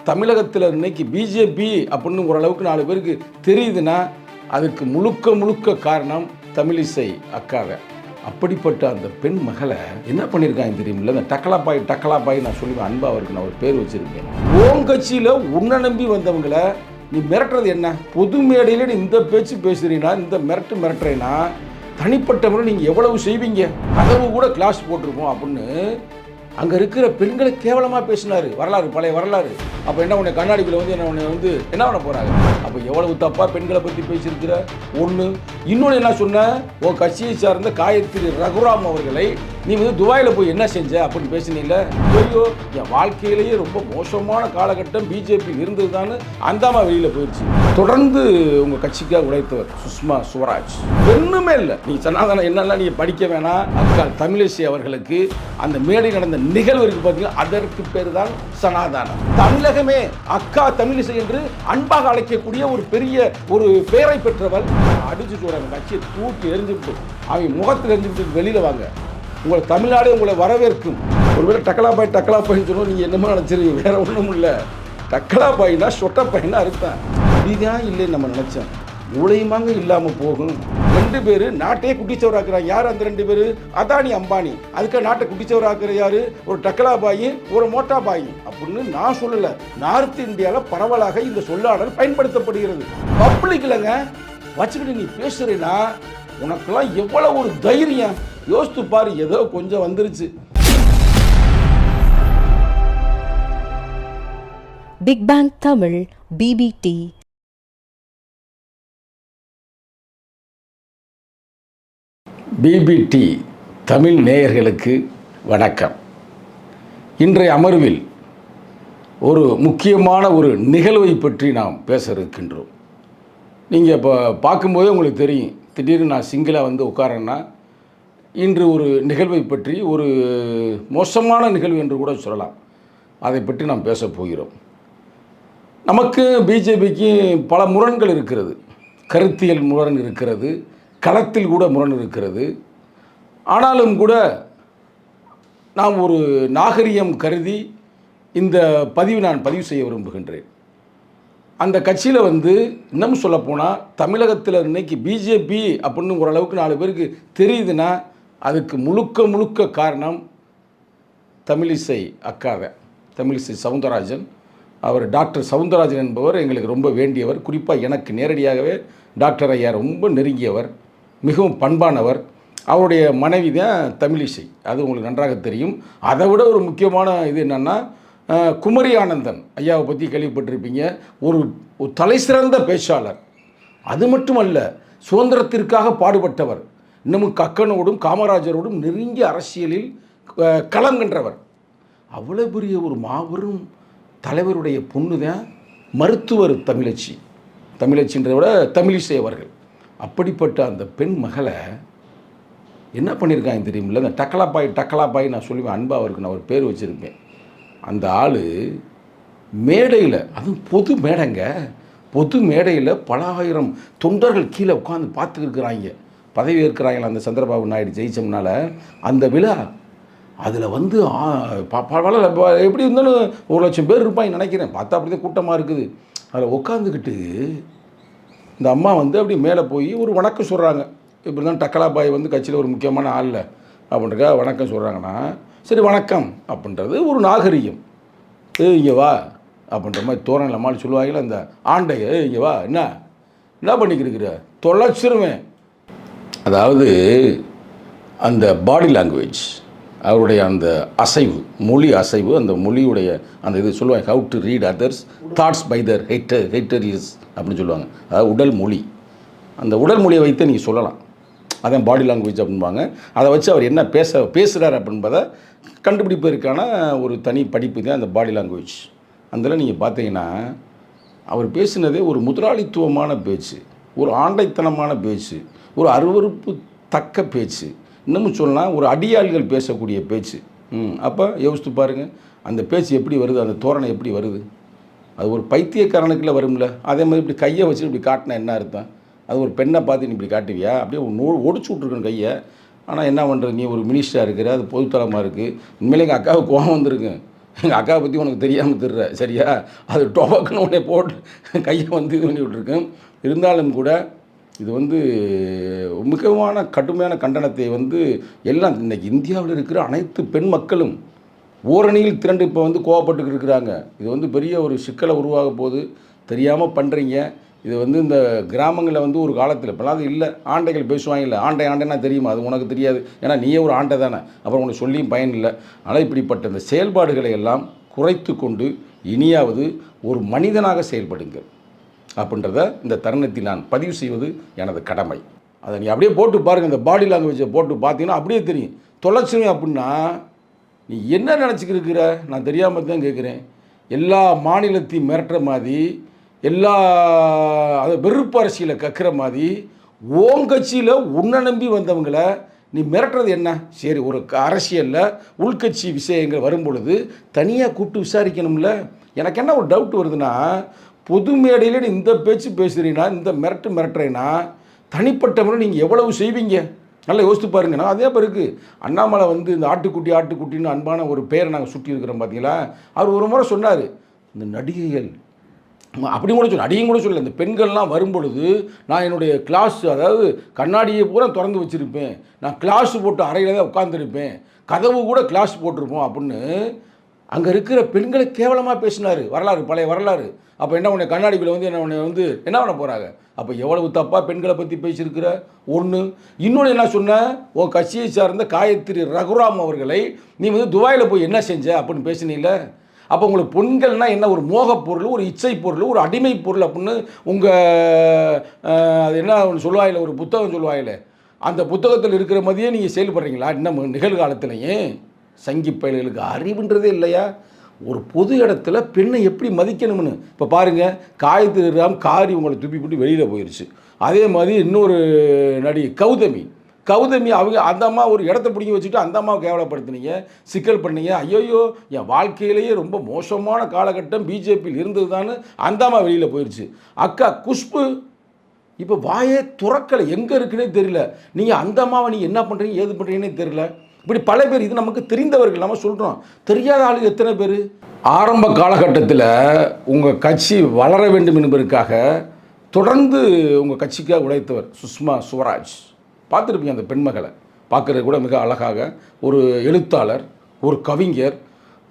தமிழகத்தில் இன்னைக்கு பிஜேபி அப்படின்னு ஓரளவுக்கு 4 பேருக்கு தெரியுதுன்னா அதுக்கு முழுக்க காரணம் தமிழிசை அக்காவை. அப்படிப்பட்ட அந்த பெண் மகளை என்ன பண்ணியிருக்காங்க தெரியுமில்ல? இந்த டக்கலாப்பாய் நான் சொல்லுவேன், அன்பா அவருக்கு நான் ஒரு பேர் வச்சுருக்கேன். உன் கட்சியில் உன்னை நம்பி வந்தவங்களை நீ மிரட்டுறது என்ன? பொது மேடையில் நீ இந்த பேச்சு பேசுறீங்கன்னா, இந்த மிரட்டுறேன்னா தனிப்பட்ட முறை நீங்கள் எவ்வளவு செய்வீங்க? கதவு கூட கிளாஸ் போட்டிருக்கோம் அப்படின்னு அங்கே இருக்கிற பெண்களை கேவலமாக பேசினார். பழைய வரலாறு. அப்போ என்ன உன்னை கண்ணாடிக்குள்ள என்ன பண்ண போகிறாங்க? அப்போ எவ்வளவு தப்பாக பெண்களை பற்றி பேசியிருக்கிற ஒன்று. இன்னொன்று என்ன சொன்ன, உன் கட்சியை சார்ந்த காயத்ரி ரகுராம் அவர்களை நீ துபாயில் போய் என்ன செஞ்ச அப்படின்னு பேசினீங்கள. ஐயோ, என் வாழ்க்கையிலேயே ரொம்ப மோசமான காலகட்டம் பிஜேபி இருந்ததுதான்னு அந்தாமா வெளியில் போயிடுச்சு. தொடர்ந்து உங்கள் கட்சிக்காக உழைத்தவர் சுஷ்மா ஸ்வராஜ். ஒன்றுமே இல்லை. நீ சனாதனம் என்னெல்லாம் நீங்கள் படிக்க வேணாம். அக்கா தமிழிசை அவர்களுக்கு அந்த மேடை நடந்த நிகழ்வு இருக்கு பார்த்தீங்கன்னா, அதற்கு பேர் தான் சனாதானம். தமிழகமே அக்கா தமிழிசை என்று அன்பாக அழைக்கக்கூடிய ஒரு பெரிய ஒரு பெயரை பெற்றவர். அடிச்சு சொல்றாங்க, கட்சியை தூக்கி எரிஞ்சுட்டு அவங்க முகத்தில் எரிஞ்சுட்டு வெளியில் வாங்க, உங்களை தமிழ்நாடே உங்களை வரவேற்கும். ஒருவேளை டக்கலாப்பாயின்னு சொன்னோம், நீங்கள் என்னமோ நினச்சிருக்கீங்க. வேற ஒன்றும் இல்லை. டக்கலாப்பாயின்னா சொட்டப்பாயின்னா அர்த்தம். இதுதான் இல்லைன்னு நம்ம நினச்சோம். மூளையுமாங்க இல்லாமல் போகும். 2 பேர் நாட்டையே குட்டிச்சவராக்குறாங்க. யார் அந்த 2 பேர்? அதானி அம்பானி. அதுக்கு நாட்டை குட்டிச்சவராக்குற யாரு? ஒரு டக்கலாபாயி, ஒரு மோட்டாபாயி அப்படின்னு நான் சொல்லலை. நார்த் இந்தியாவில் பரவலாக இந்த சொல்லாடல் பயன்படுத்தப்படுகிறது. பப்ளிக் இல்லைங்க வச்சுக்கிட்டு நீ பேசுறீன்னா உனக்கெல்லாம் எவ்வளவு ஒரு தைரியம் யோசித்து பாரு. ஏதோ கொஞ்சம் வந்துருச்சு. Big bang Tamil BBT. BBT Tamil நேயர்களுக்கு வணக்கம். இன்றைய அமர்வில் ஒரு முக்கியமான ஒரு நிகழ்வை பற்றி நாம் பேச இருக்கின்றோம். நீங்கள் இப்போ பார்க்கும்போதே உங்களுக்கு தெரியும், திடீர்னு நான் சிங்கிளாக உட்காரேன்னா இன்று ஒரு நிகழ்வை பற்றி, ஒரு மோசமான நிகழ்வு என்று கூட சொல்லலாம், அதை பற்றி நாம் பேச போகிறோம். நமக்கு பிஜேபிக்கு பல முரண்கள் இருக்கிறது. கருத்தியல் முரண் இருக்கிறது, களத்தில் கூட முரண் இருக்கிறது. ஆனாலும் கூட நாம் ஒரு நாகரிகம் கருதி இந்த நான் பதிவு செய்ய விரும்புகின்றேன். அந்த கட்சியில் இன்னும் சொல்லப்போனால் தமிழகத்தில் இன்னைக்கு பிஜேபி அப்படின்னு ஓரளவுக்கு 4 பேருக்கு தெரியுதுன்னா அதுக்கு முழுக்க காரணம் தமிழிசை அக்காவை. தமிழிசை சவுந்தரராஜன். அவர் டாக்டர் சவுந்தரராஜன் என்பவர் எங்களுக்கு ரொம்ப வேண்டியவர். குறிப்பாக எனக்கு நேரடியாகவே டாக்டர் ஐயா ரொம்ப நெருங்கியவர், மிகவும் பண்பானவர். அவருடைய மனைவி தான் தமிழிசை. அது உங்களுக்கு நன்றாக தெரியும். அதை விட ஒரு முக்கியமான இது என்னென்னா, குமரி ஆனந்தன் ஐயாவை பற்றி கேள்விப்பட்டிருப்பீங்க. ஒரு தலைசிறந்த பேச்சாளர். அது மட்டுமல்ல, சுதந்திரத்திற்காக பாடுபட்டவர். இன்னமும் கக்கனோடும் காமராஜரோடும் நெருங்கிய அரசியலில் களம் கன்றவர். அவ்வளோ பெரிய ஒரு மாபெரும் தலைவருடைய பொண்ணு தான் மருத்துவர் தமிழச்சின்றதை விட தமிழிசை அவர்கள். அப்படிப்பட்ட அந்த பெண் மகளை என்ன பண்ணியிருக்காங்க தெரியுமில்ல? இந்த டக்கலாப்பாய் நான் சொல்லுவேன், அன்பா அவருக்கு நான் ஒரு பேர் வச்சுருப்பேன். அந்த ஆள் மேடையில், அதுவும் பொது மேடையில் பல ஆயிரம் தொண்டர்கள் கீழே உட்காந்து பார்த்துருக்குறாங்க. பதவி ஏற்கிறாங்களா அந்த சந்திரபாபு நாயுடு ஜெயிச்சோம்னால அந்த விழா. அதில் எப்படி இருந்தாலும் 1,00,000 பேர் இருப்பாங்க நினைக்கிறேன். பார்த்தா அப்படி தான் கூட்டமாக இருக்குது. அதில் உட்காந்துக்கிட்டு இந்த அம்மா அப்படி மேலே போய் ஒரு வணக்கம் சொல்கிறாங்க. இப்படி தான் டக்கலாபாய் கட்சியில் ஒரு முக்கியமான ஆள் அப்படின்றக்கா வணக்கம் சொல்கிறாங்கன்னா, சரி வணக்கம் அப்படின்றது ஒரு நாகரிகம். இங்கே வா அப்படின்ற மாதிரி தோரணை அம்மாள் சொல்லுவாங்களே அந்த ஆண்டைய, இங்கே வா, என்ன பண்ணிக்கிருக்கிற, தொலைச்சிருவேன். அதாவது அந்த பாடி லாங்குவேஜ், அவருடைய அந்த அசைவு, மொழி அசைவு, அந்த மொழியுடைய அந்த இது சொல்லுவாங்க, how to read others thoughts by their hater is அப்படின்னு சொல்லுவாங்க. அதாவது உடல் மொழி, அந்த உடல் மொழியை வைத்து நீங்கள் சொல்லலாம். அதான் பாடி லாங்குவேஜ் அப்படின்பாங்க. அதை வச்சு அவர் என்ன பேசுகிறார் அப்படின்பதை கண்டுபிடிப்பதற்கான ஒரு தனி படிப்பு தான் அந்த பாடி லாங்குவேஜ். அதில் நீங்கள் பார்த்தீங்கன்னா அவர் பேசினதே ஒரு முதலாளித்துவமான பேச்சு, ஒரு ஆண்டைத்தனமான பேச்சு, ஒரு அருவருப்பு தக்க பேச்சு, இன்னமும் சொல்லலாம் ஒரு அடியாள்கள் பேசக்கூடிய பேச்சு. அப்போ யோசித்து பாருங்கள், அந்த பேச்சு எப்படி வருது, அந்த தோரணை எப்படி வருது. அது ஒரு பைத்தியக்காரனுக்குள்ளே வரும்ல. அதே மாதிரி இப்படி கையை வச்சு இப்படி காட்டினா என்ன அர்த்தம்? அது ஒரு பெண்ணை பார்த்து நீ இப்படி காட்டுவியா? அப்படியே ஒடிச்சு விட்ருக்கணும் கையை. ஆனால் என்ன பண்ணுறது, நீ ஒரு மினிஸ்டராக இருக்கிற, அது பொதுத்தளமாக இருக்குது. உண்மையிலே எங்கள் அக்காவுக்கு கோபம் வந்திருக்கு. எங்கள் அக்காவை பற்றி உனக்கு தெரியாமல் தெரிற சரியா, அது டொபக்குன்னு உடனே போட்டு கையை வந்து இது பண்ணி விட்டுருக்கேன். இருந்தாலும் கூட இது வந்து மிகவும் கடுமையான கண்டனத்தை வந்து எல்லாம் இன்றைக்கி இந்தியாவில் இருக்கிற அனைத்து பெண் மக்களும் ஓரணியில் திரண்டு இப்போ வந்து கோவப்பட்டு இருக்கிறாங்க. இது வந்து பெரிய ஒரு சிக்கலை உருவாக போகுது. தெரியாமல் பண்ணுறீங்க. இது வந்து இந்த கிராமங்களில் வந்து ஒரு காலத்தில் இப்போலாம் அது இல்லை. ஆண்டைகள் பேசுவாங்கல்ல, ஆண்டைன்னா தெரியுமா? அது உனக்கு தெரியாது, ஏன்னா நீயே ஒரு ஆண்டை தானே, அப்புறம் உனக்கு சொல்லியும் பயன் இல்லை. ஆனால் இப்படிப்பட்ட இந்த செயல்பாடுகளை எல்லாம் குறைத்து கொண்டு இனியாவது ஒரு மனிதனாக செயல்படுங்கள் அப்படின்றத இந்த தருணத்தில் நான் பதிவு செய்வது எனது கடமை. அதை நீ அப்படியே போட்டு பாருங்கள், இந்த பாடி லாங்குவேஜை போட்டு பார்த்தீங்கன்னா அப்படியே தெரியும். தொலைச்சிருவேன் அப்படின்னா நீ என்ன நினச்சிக்கிருக்கிற? நான் தெரியாமல் தான் கேட்குறேன். எல்லா மாநிலத்தையும் மிரட்டுற மாதிரி, எல்லா அதை வெறுப்பு அரசியலை கக்கிற மாதிரி ஓங்கட்சியில் உன்னை நம்பி வந்தவங்களை நீ மிரட்டுறது என்ன? சரி, ஒரு அரசியலில் உள்கட்சி விஷயங்கள் வரும் பொழுது தனியாக கூப்பிட்டு விசாரிக்கணும்ல. எனக்கு என்ன ஒரு டவுட் வருதுன்னா, பொது மேடையில் நீ இந்த பேச்சு பேசுகிறீங்கன்னா, இந்த மிரட்டுறேன்னா தனிப்பட்ட முறை நீங்கள் எவ்வளவு செய்வீங்க? நல்லா யோசித்து பாருங்கன்னா. அதே பிறகு அண்ணாமலை வந்து இந்த ஆட்டுக்குட்டின்னு அன்பான ஒரு பேரை நாங்கள் சுட்டி இருக்கிறோம் பார்த்தீங்களா. அவர் ஒரு முறை சொன்னார், இந்த நடிகைகள் அப்படி கூட சொல்ல, நடிகையும் கூட சொல்ல, இந்த பெண்கள்லாம் வரும்பொழுது நான் என்னுடைய கிளாஸ், அதாவது கண்ணாடியை பூரா திறந்து வச்சுருப்பேன், நான் கிளாஸ் போட்டு அறையில் தான் உட்காந்துருப்பேன், கதவு கூட கிளாஸ் போட்டிருப்போம் அப்படின்னு அங்கே இருக்கிற பெண்களை கேவலமாக பேசினார். வரலாறு, பழைய வரலாறு. அப்போ என்ன உன்னை கண்ணாடிக்குள்ளே வந்து என்ன பண்ண போகிறாங்க? அப்போ எவ்வளவு தப்பாக பெண்களை பற்றி பேசியிருக்கிற ஒன்று. இன்னொன்று என்ன சொன்ன, உன் கட்சியை சார்ந்த காயத்ரி ரகுராம் அவர்களை நீ வந்து துபாயில் போய் என்ன செஞ்ச அப்படின்னு பேசினீல. அப்போ உங்களுக்கு பெண்கள்னால் என்ன, ஒரு மோகப் பொருள், ஒரு இச்சை பொருள், ஒரு அடிமை பொருள் அப்படின்னு உங்கள் அது என்ன ஒன்று சொல்லுவாயில்ல, ஒரு புத்தகம் சொல்லுவாயில்ல, அந்த புத்தகத்தில் இருக்கிற மாதிரியே நீங்கள் செயல்படுறீங்களா இன்னும் நிகழ்காலத்திலேயே? சங்கி பயல்களுக்கு அறிவுன்றதே இல்லையா? ஒரு பொது இடத்துல பெண்ணை எப்படி மதிக்கணும்னு இப்போ பாருங்கள். காயத்ரி ராம் காரி உங்களை துப்பி போட்டு வெளியில் போயிடுச்சு. அதே மாதிரி இன்னொரு நடிகை கௌதமி அவங்க அந்த அம்மா ஒரு இடத்த பிடிங்கி வச்சுட்டு அந்த அம்மாவை கேவலப்படுத்தினீங்க, சிக்கல் பண்ணீங்க. ஐயோயோ, என் வாழ்க்கையிலேயே ரொம்ப மோசமான காலகட்டம் பிஜேபியில் இருந்தது தான் அந்த அம்மா வெளியில் போயிடுச்சு. அக்கா குஷ்பு இப்போ வாயே துறக்கலை, எங்கே இருக்குன்னே தெரியல. நீங்கள் அந்த அம்மாவை நீங்கள் என்ன பண்ணுறீங்க, ஏது பண்ணுறீங்கன்னே தெரியல. இப்படி பல பேர், இது நமக்கு தெரிந்தவர்கள், நம்ம சொல்கிறோம். தெரியாத ஆளு எத்தனை பேர்? ஆரம்ப காலகட்டத்தில் உங்கள் கட்சி வளர வேண்டும் என்பதற்காக தொடர்ந்து உங்கள் கட்சிக்காக உழைத்தவர் சுஷ்மா சுவராஜ். பார்த்துருப்பீங்க அந்த பெண்மகளை, பார்க்குறது கூட மிக அழகாக, ஒரு எழுத்தாளர், ஒரு கவிஞர்.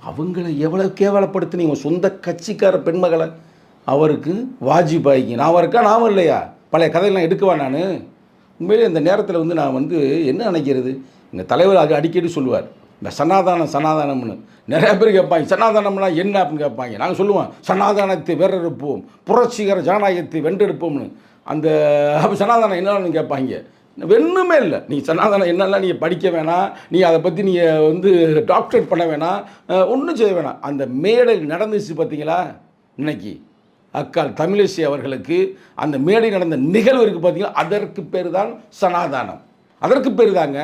அவங்களை எவ்வளோ கேவலப்படுத்தினீங்க சொந்த கட்சிக்கார பெண்மகளை. அவருக்கு வாஜ்பாய்க்கு நான் இருக்கா, நாம இல்லையா? பழைய கதையெல்லாம் எடுக்கவா நான்? உண்மையிலே இந்த நேரத்தில் வந்து நான் வந்து என்ன நினைக்கிறது, எங்கள் தலைவர் அடிக்கடி சொல்லுவார், இந்த சனாதானம்னு. நிறைய பேர் கேட்பாங்க, சனாதானம்னா என்ன அப்படின்னு கேட்பாங்க. நாங்கள் சொல்லுவோம், சனாதானத்தை வேறெடுப்போம், புரட்சிகர ஜனநாயகத்தை வென்றெடுப்போம்னு. அந்த சனாதானம் என்னன்னு கேட்பாங்க. ஒன்றுமே இல்லை. நீ சனாதனம் என்னெல்லாம் நீங்கள் படிக்க வேணாம், நீ அதை பற்றி நீங்கள் வந்து டாக்டரேட் பண்ண வேணாம், ஒன்றும் செய்ய வேணாம். அந்த மேடை நடந்துச்சு பார்த்தீங்களா இன்னைக்கு, அக்கால் தமிழிசை அவர்களுக்கு அந்த மேடை நடந்த நிகழ்வு இருக்குது பார்த்தீங்களா, அதற்கு பேர் தான் சனாதானம். அதற்கு பேர் தாங்க,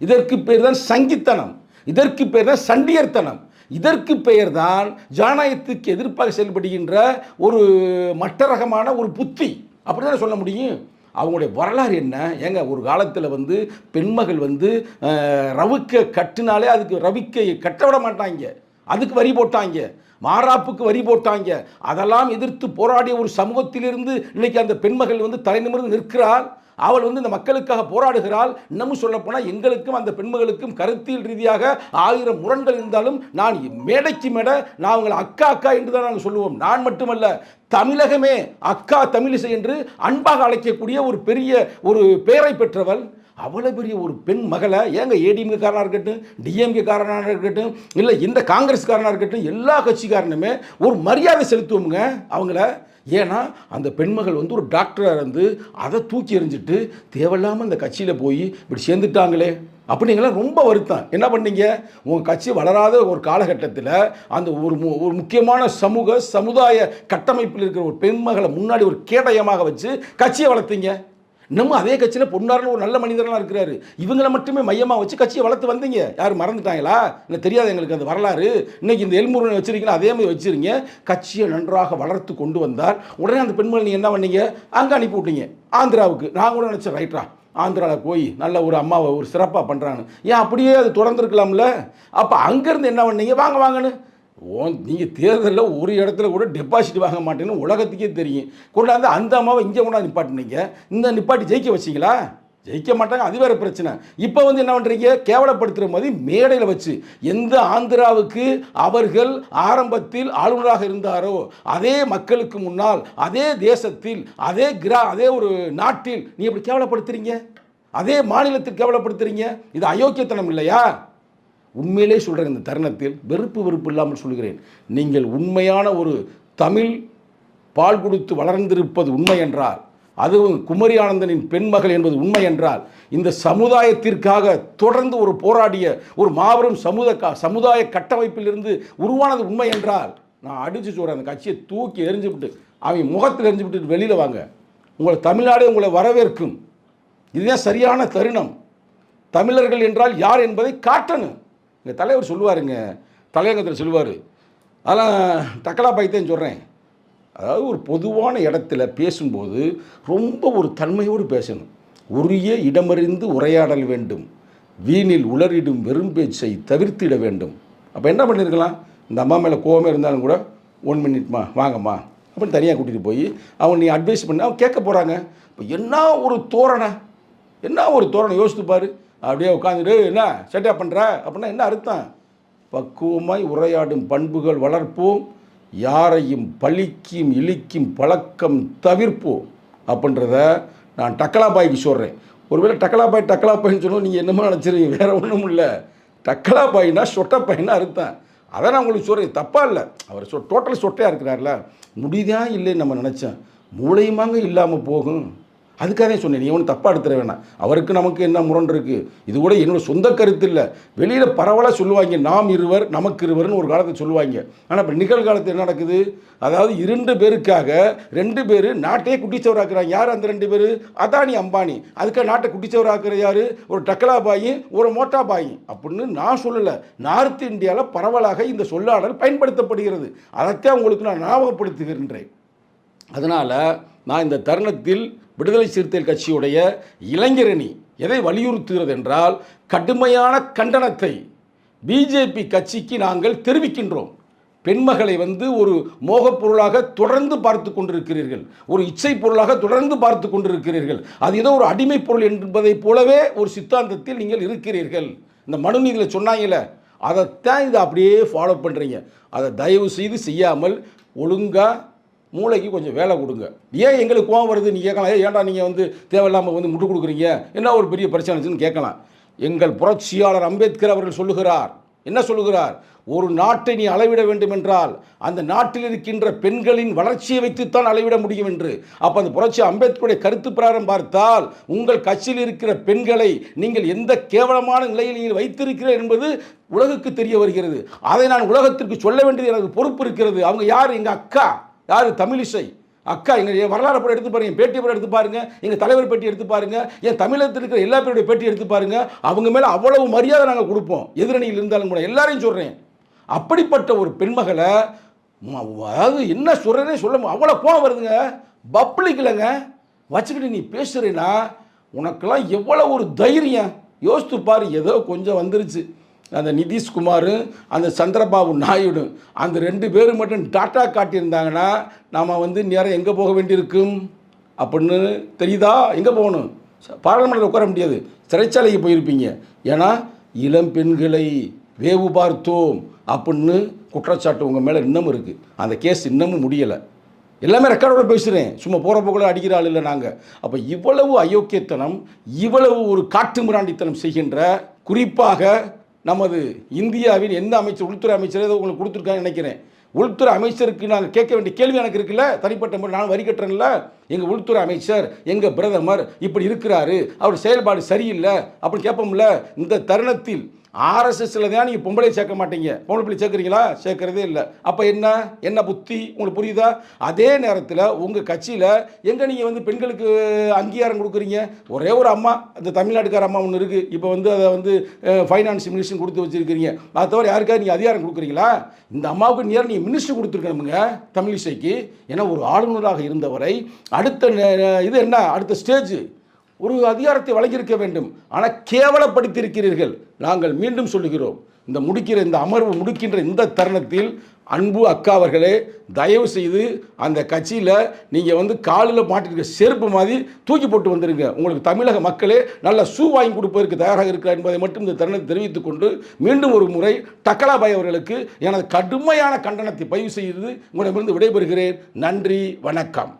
இதற்கு பேர் தான் சங்கித்தனம், இதற்கு பேர் தான் சண்டியர்த்தனம், இதற்கு பெயர் தான் ஜனநாயகத்துக்கு எதிர்ப்பாக செயல்படுகின்ற ஒரு மட்டரகமான ஒரு புத்தி. அப்படி தான் சொல்ல முடியும். அவங்களுடைய வரலாறு என்ன ஏங்க? ஒரு காலத்தில் வந்து பெண்மகள் வந்து ரவிக்க கட்டினாலே அதுக்கு ரவிக்கையை கட்ட விட மாட்டாங்க, அதுக்கு வரி போட்டாங்க, மாறாப்புக்கு வரி போட்டாங்க. அதெல்லாம் எதிர்த்து போராடிய ஒரு சமூகத்திலிருந்து இன்னைக்கு அந்த பெண்மகள் வந்து தலை நிமிர்ந்து நிற்கிறாள். அவள் வந்து இந்த மக்களுக்காக போராடுகிறாள். இன்னமும் சொல்லப்போனால் எங்களுக்கும் அந்த பெண்மகளுக்கும் கருத்தியல் ரீதியாக 1000 முரண்கள் இருந்தாலும் நான் மேடைக்கு மேடை நான் அவங்களை அக்கா என்று தான் நாங்கள் சொல்லுவோம். நான் மட்டுமல்ல, தமிழகமே அக்கா தமிழிசை என்று அன்பாக அழைக்கக்கூடிய ஒரு பெரிய ஒரு பெயரை பெற்றவள். அவ்வளோ பெரிய ஒரு பெண் மகளை ஏங்க ஏடிஎம்கே காரனாக இருக்கட்டும், டிஎம்கே காரனாக இருக்கட்டும், இல்லை இந்த காங்கிரஸ் காரனாக இருக்கட்டும், எல்லா கட்சிக்காரனுமே ஒரு மரியாதை செலுத்துவோங்க அவங்கள. ஏன்னா அந்த பெண்மகள் வந்து ஒரு டாக்டராக இருந்து அதை தூக்கி எறிஞ்சிட்டு தேவையில்லாமல் இந்த கட்சியில் போய் இப்படி சேர்ந்துட்டாங்களே அப்படிங்கலாம் ரொம்ப வருத்தம். என்ன பண்ணீங்க? உங்கள் கட்சி வளராத ஒரு காலகட்டத்தில் அந்த ஒரு முக்கியமான சமுதாய கட்டமைப்பில் இருக்கிற ஒரு பெண்மகளை முன்னாடி ஒரு கேடயமாக வச்சு கட்சியை வளர்த்தீங்க. இன்னமும் அதே கட்சியில் பொன்னார்னு ஒரு நல்ல மனிதனாக இருக்கிறாரு. இவங்களை மட்டுமே மையமாக வச்சு கட்சியை வளர்த்து வந்தீங்க. யாரும் மறந்துட்டாங்களா? இல்லை தெரியாது எங்களுக்கு அந்த வரலாறு. இன்னைக்கு இந்த எல்முருகனை வச்சிருக்கீங்களா, அதே மாதிரி வச்சுருங்க. கட்சியை நன்றாக வளர்த்து கொண்டு வந்தால் உடனே அந்த பெண்மணி நீங்கள் என்ன பண்ணீங்க? அங்கே அனுப்பி விட்டீங்க ஆந்திராவுக்கு. நான் கூட நினச்சேன், ரைட்டா ஆந்திராவில் போய் நல்ல ஒரு அம்மாவை ஒரு சிறப்பாக பண்ணுறான்னு. ஏன் அப்படியே அது தொடர்ந்துருக்கலாம்ல? அப்போ அங்கேருந்து என்ன பண்ணீங்க? வாங்கன்னு நீங்கள் தேர்தலில் ஒரு இடத்துல கூட டெபாசிட் வாங்க மாட்டேன்னு உலகத்துக்கே தெரியும். கொண்டாந்து அந்த அம்மாவை இங்கே கொண்டாந்து நிப்பாட்டினீங்க. இந்த நிப்பாட்டி ஜெயிக்க வச்சிங்களா? ஜெயிக்க மாட்டாங்க, அது வேறு பிரச்சனை. இப்போ வந்து என்ன பண்ணுறீங்க, கேவலப்படுத்துகிற மாதிரி மேடையில் வச்சு எந்த ஆந்திராவுக்கு அவர்கள் ஆரம்பத்தில் ஆளுநராக இருந்தாரோ அதே மக்களுக்கு முன்னால் அதே தேசத்தில் அதே ஒரு நாட்டில் நீ எப்படி கேவலப்படுத்துறீங்க? அதே மாநிலத்தில் கேவலப்படுத்துறீங்க. இது அயோக்கியத்தனம் இல்லையா? உண்மையிலே சொல்கிறேன், இந்த தருணத்தில் வெறுப்பு இல்லாமல் சொல்கிறேன். நீங்கள் உண்மையான ஒரு தமிழ் பால் கொடுத்து வளர்ந்திருப்பது உண்மை என்றால், அதுவும் குமரி ஆனந்தனின் பெண்மகள் என்பது உண்மை என்றால், இந்த சமுதாயத்திற்காக தொடர்ந்து ஒரு போராடிய ஒரு மாபெரும் சமுதாய கட்டமைப்பிலிருந்து உருவானது உண்மை என்றால், நான் அடித்து சொல்கிறேன், அந்த கட்சியை தூக்கி எரிஞ்சுவிட்டு அவன் முகத்தில் எரிஞ்சு விட்டு வெளியில் வாங்க. உங்களை தமிழ்நாடு உங்களை வரவேற்கும். இதுதான் சரியான தருணம். தமிழர்கள் என்றால் யார் என்பதை காட்டணும். எங்கள் தலைவர் சொல்லுவாருங்க, தலையங்கத்தில் சொல்லுவார், அதெல்லாம் டக்கலா பைத்தேன்னு சொல்கிறேன். அதாவது ஒரு பொதுவான இடத்துல பேசும்போது ரொம்ப ஒரு தன்மையோடு பேசணும். உரிய இடமறிந்து உரையாடல் வேண்டும். வீணில் உளறிடும் வெறும் பேச்சை தவிர்த்திட வேண்டும். அப்போ என்ன பண்ணியிருக்கலாம், இந்த அம்மா மேலே கோவமே இருந்தாலும் கூட 1 மினிட்மா வாங்கம்மா அப்படின்னு தனியாக கூட்டிகிட்டு போய் அவங்க நீ அட்வைஸ் பண்ணி அவங்க கேட்க போகிறாங்க. இப்போ என்ன ஒரு தோரணை யோசித்து பாரு. அப்படியே உட்காந்துட்டு என்ன செட்டப் பண்ணுற அப்படின்னா என்ன அர்த்தம்? பக்குவமாய் உரையாடும் பண்புகள் வளர்ப்போம், யாரையும் பழிக்கும் இழிக்கும் பழக்கம் தவிர்ப்போம் அப்படின்றத நான் டக்கலாபாய்க்கு சொல்கிறேன். ஒருவேளை டக்கலாபாய்ன்னு சொன்னோம் நீங்கள் என்னமோ நினச்சிருக்கீங்க, வேறு ஒன்றும் இல்லை. டக்கலாபாய்னா சொட்டப்பாயின்னா அர்த்தம். அதை நான் உங்களுக்கு சொல்கிறேன், தப்பாக இல்லை. அவர் டோட்டல் சொட்டையாக இருக்கிறார்ல, முடிதான் இல்லைன்னு நம்ம நினச்சேன், மூளையுமாங்க இல்லாமல் போகும். அதுக்காக சொன்னேன், நீ ஒன்றும் தப்பாக எடுத்துட வேணாம். அவருக்கு நமக்கு என்ன முரண் இருக்குது, இது கூட என்னோடய சொந்த கருத்து இல்லை. வெளியில் பரவலாக சொல்லுவாங்க, நாம் இருவர் நமக்கு இருவர்னு ஒரு காலத்தில் சொல்லுவாங்க. ஆனால் இப்போ நிகழ்காலத்தில் என்ன நடக்குது, அதாவது 2 பேருக்காக 2 பேர் நாட்டையே குட்டிச்சவராக்குறாங்க. யார் அந்த 2 பேர்? அதானி அம்பானி. அதுக்காக நாட்டை குட்டிச்சவராக்குற யார்? ஒரு டக்கலாபாயி ஒரு மோட்டாபாயி அப்படின்னு நான் சொல்லலை. நார்த் இந்தியாவில் பரவலாக இந்த சொல்லாடல் பயன்படுத்தப்படுகிறது. அதைத்தான் உங்களுக்கு நான் ஞாபகப்படுத்துகின்றேன். அதனால் நான் இந்த தருணத்தில் விடுதலை சிறுத்தைகள் கட்சியுடைய இளைஞரணி எதை வலியுறுத்துகிறது என்றால், கடுமையான கண்டனத்தை பிஜேபி கட்சிக்கு நாங்கள் தெரிவிக்கின்றோம். பெண்மகளை ஒரு மோகப் பொருளாக தொடர்ந்து பார்த்து கொண்டிருக்கிறீர்கள், ஒரு இச்சை பொருளாக தொடர்ந்து பார்த்து கொண்டிருக்கிறீர்கள். அது ஏதோ ஒரு அடிமை பொருள் என்பதைப் போலவே ஒரு சித்தாந்தத்தில் நீங்கள் இருக்கிறீர்கள். இந்த மனுநீதியில் சொன்னாங்களே, அதைத்தான் இதை அப்படியே ஃபாலோ பண்ணுறீங்க. அதை தயவு செய்து செய்யாமல் ஒழுங்காக மூளைக்கு கொஞ்சம் வேலை கொடுங்க. ஏன் எங்களுக்கு கோவம் வருது நீங்கள் கேட்கலாம், ஏன்டா நீங்கள் தேவையில்லாமல் முட்டு கொடுக்குறீங்க, என்ன ஒரு பெரிய பிரச்சனைன்னு கேட்கலாம். எங்கள் புரட்சியாளர் அம்பேத்கர் அவர்கள் சொல்லுகிறார், என்ன சொல்லுகிறார்? ஒரு நாட்டை நீ அளவிட வேண்டும் என்றால் அந்த நாட்டில் இருக்கின்ற பெண்களின் வளர்ச்சியை வைத்துத்தான் அளவிட முடியும் என்று. அப்போ அந்த புரட்சி அம்பேத்கருடைய கருத்து பிரகாரம் பார்த்தால் உங்கள் கட்சியில் இருக்கிற பெண்களை நீங்கள் எந்த கேவலமான நிலையில் நீங்கள் வைத்திருக்கிறீர்கள் என்பது உலகுக்கு தெரிய வருகிறது. அதை நான் உலகத்திற்கு சொல்ல வேண்டியது எனக்கு பொறுப்பு இருக்கிறது. அவங்க யார்? எங்கள் அக்கா. யார்? தமிழிசை அக்கா. எங்கள் வரலாறு படம் எடுத்து பாருங்கள், பேட்டி படம் எடுத்து பாருங்கள், எங்கள் தலைவர் பேட்டி எடுத்து பாருங்கள், என் தமிழகத்தில் இருக்கிற எல்லா பேருடைய பேட்டி எடுத்து பாருங்கள். அவங்க மேலே அவ்வளவு மரியாதை நாங்கள் கொடுப்போம், எதிரணியில் இருந்தாலும் கூட. எல்லாரையும் சொல்கிறேன், அப்படிப்பட்ட ஒரு பெண்மகளை அதாவது என்ன சொல்கிறேனே சொல்ல அவ்வளோ கோவம் வருதுங்க. பப்ளிக்லங்க வச்சுக்கிட்டு நீ பேசுகிறேன்னா உனக்கெல்லாம் எவ்வளோ ஒரு தைரியம் யோசித்து பாரு. ஏதோ கொஞ்சம் வந்துருச்சு, அந்த நிதிஷ்குமார் அந்த சந்திரபாபு நாயுடு அந்த 2 பேரும் மட்டும் டாட்டா காட்டியிருந்தாங்கன்னா நாம் நேரம் எங்கே போக வேண்டியிருக்கும் அப்படின்னு தெரியுதா? எங்கே போகணும்? பாராளுமன்றத்தில் உட்கார முடியாது, சிறைச்சாலைக்கு போயிருப்பீங்க. ஏன்னா இளம் பெண்களை வேவு பார்த்தோம் அப்படின்னு குற்றச்சாட்டு உங்கள் மேலே இன்னமும் இருக்குது. அந்த கேஸ் இன்னமும் முடியலை. எல்லாமே ரெக்கார்டோட பேசுகிறேன், சும்மா போகிற போக்குள்ள அடிக்கிற ஆள் இல்லை நாங்கள். அப்போ இவ்வளவு அயோக்கியத்தனம், இவ்வளவு ஒரு காட்டு மிராண்டித்தனம் செய்கின்ற, குறிப்பாக நமது இந்தியாவின் எந்த அமைச்சர், உள்துறை அமைச்சர் ஏதோ உங்களுக்கு கொடுத்துருக்காங்கன்னு நினைக்கிறேன். உள்துறை அமைச்சருக்கு நாங்கள் கேட்க வேண்டிய கேள்வி எனக்கு இருக்குல்ல, தனிப்பட்ட முறை நான் வரி கட்டுறேன்ல. எங்கள் உள்துறை அமைச்சர், எங்கள் பிரதமர் இப்படி இருக்கிறாரு, அவர் செயல்பாடு சரியில்லை அப்படின்னு கேட்போம்ல. இந்த தருணத்தில் ஆர்எஸ்எஸ்ல தான் நீங்கள் பொம்பளை சேர்க்க மாட்டீங்க, பொம்பளை பிள்ளை சேர்க்குறீங்களா? சேர்க்கறதே இல்லை. அப்போ என்ன புத்தி உங்களுக்கு புரியுதா? அதே நேரத்தில் உங்கள் கட்சியில் எங்கே நீங்கள் பெண்களுக்கு அங்கீகாரம் கொடுக்குறீங்க? ஒரே ஒரு அம்மா, அந்த தமிழ்நாட்டுக்கார அம்மா ஒன்று இருக்குது, இப்போ அதை ஃபைனான்ஸ் மினிஸ்டர் கொடுத்து வச்சுருக்கிறீங்க. அதை தவிர யாருக்காவது நீங்கள் அதிகாரம் கொடுக்குறீங்களா? இந்த அம்மாவுக்கு நேரம் நீங்கள் மினிஸ்டர் கொடுத்துருக்கணுமுங்க, தமிழிசைக்கு. ஏன்னா ஒரு ஆளுநராக இருந்தவரை அடுத்த இது என்ன, அடுத்த ஸ்டேஜ் ஒரு அதிகாரத்தை வழங்கியிருக்க வேண்டும். ஆனால் கேவலப்படுத்தியிருக்கிறீர்கள். நாங்கள் மீண்டும் சொல்லுகிறோம், இந்த அமர்வு முடிக்கின்ற இந்த தருணத்தில் அன்பு அக்கா அவர்களே, தயவு செய்து அந்த கட்சியில் நீங்கள் காலில் மாட்டிருக்க செருப்பு மாதிரி தூக்கி போட்டு வந்துருங்க. உங்களுக்கு தமிழக மக்களே நல்ல ஷூ வாங்கி கொடுப்பதற்கு தயாராக இருக்கிறார் என்பதை மட்டும் இந்த தருணத்தை தெரிவித்துக் கொண்டு மீண்டும் ஒரு முறை டக்கலாபாய் அவர்களுக்கு எனது கடுமையான கண்டனத்தை பதிவு செய்து உங்களிடமிருந்து விடைபெறுகிறேன். நன்றி, வணக்கம்.